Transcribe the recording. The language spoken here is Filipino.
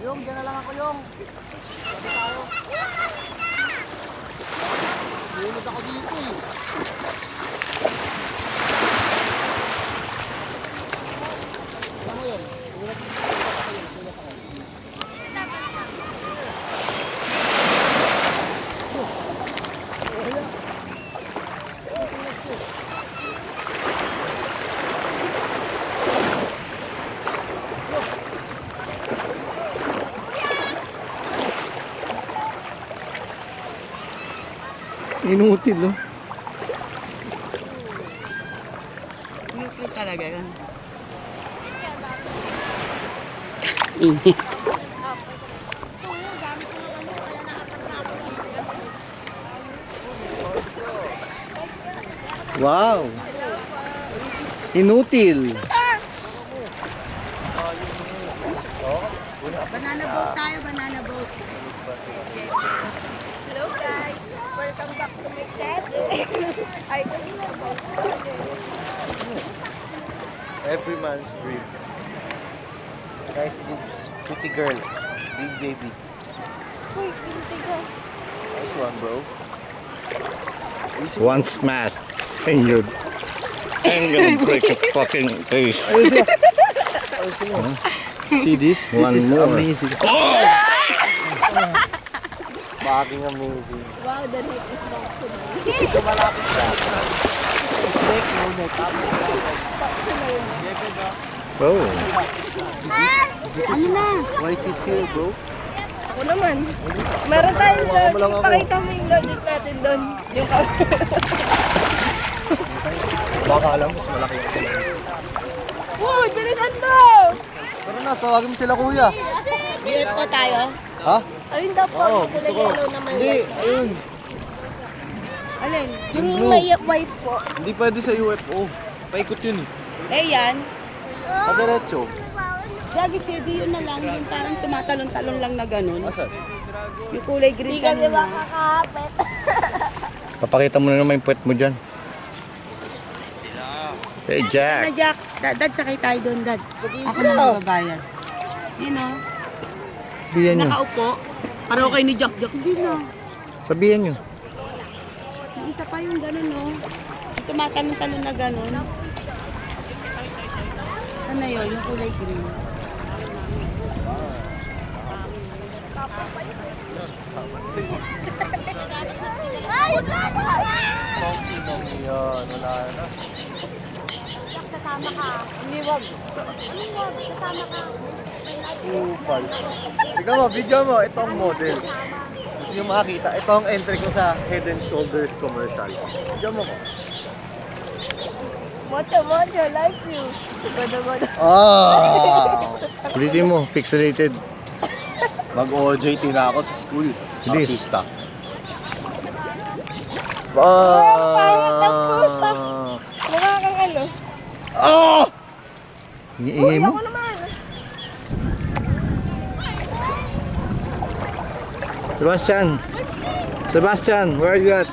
Yung, dyan na lang ako yung. Sabi tayo. Lunod ako dito eh. Alam mo yun? Lunod ako. Inutil, oh. Inutil talaga yan. Init. Wow. Inutil. Banana boat tayo, banana boat. Hello guys! Welcome back to my channel! Ay, kanina ba? Every man's dream. Nice boobs. Pretty girl. Big baby. Uy, pinti ko. Nice one, bro. One smash. And you're gonna break a fucking face. See this? This One is more. amazing. Fucking amazing. Wow, the neck is back to me. Ito malapit siya. Snake, no neck. Oh. Ano na? White is here, bro. Ako naman. Meron tayong Hawakan mo lang logic. ako. Pakita mo yung logic natin doon. Yung Baka alam, mas malaki yung sila. Uy, bilisan to! Pero na, tawagin mo sila kuya. Bilat po tayo? Ha? Ayun daw po. Oo, Yung kulay gusto ko. yellow na may Hindi, white. ayun. Alin? Yung blue. may white po. Hindi pwede sa UFO. Paikot yun eh. Eh yan. Padiretso. Gagi sir, di yun na lang. Yung parang tumatalon-talon lang na ganun. Asan? Yung kulay green Hindi kasi kanina. makakapit. Papakita mo na naman yung puwet mo dyan. Hey, Na Jack. Jack, dad sakay tayo doon dad. Sabihin Ako ko na na. magbabayad. Yun o. Sabihan nyo. Nakaupo. Pareho kayo ni Jack. Jack din o. Sabihan nyo. Yung isa pa yung ganun o. Yung tumatalon-talon na ganun. Saan na yun? Yung kulay green. Yan, wala na. Sasama ka. Hindi, wag. Ano wag? Sasama ka. Upal. Tignan mo, video mo, ito ang model. Gusto nyo makakita, ito ang entry ko sa Head and Shoulders commercial. Video mo ko. Mocho, likes you. Godo. Ah! Ulitin mo, pixelated. Mag-OJT na ako sa school. Bilis. Artista. pangit ang puta. Mukha kang ano. Ah! Iingay mo. Ako naman. Sebastian. Sebastian, where are you at?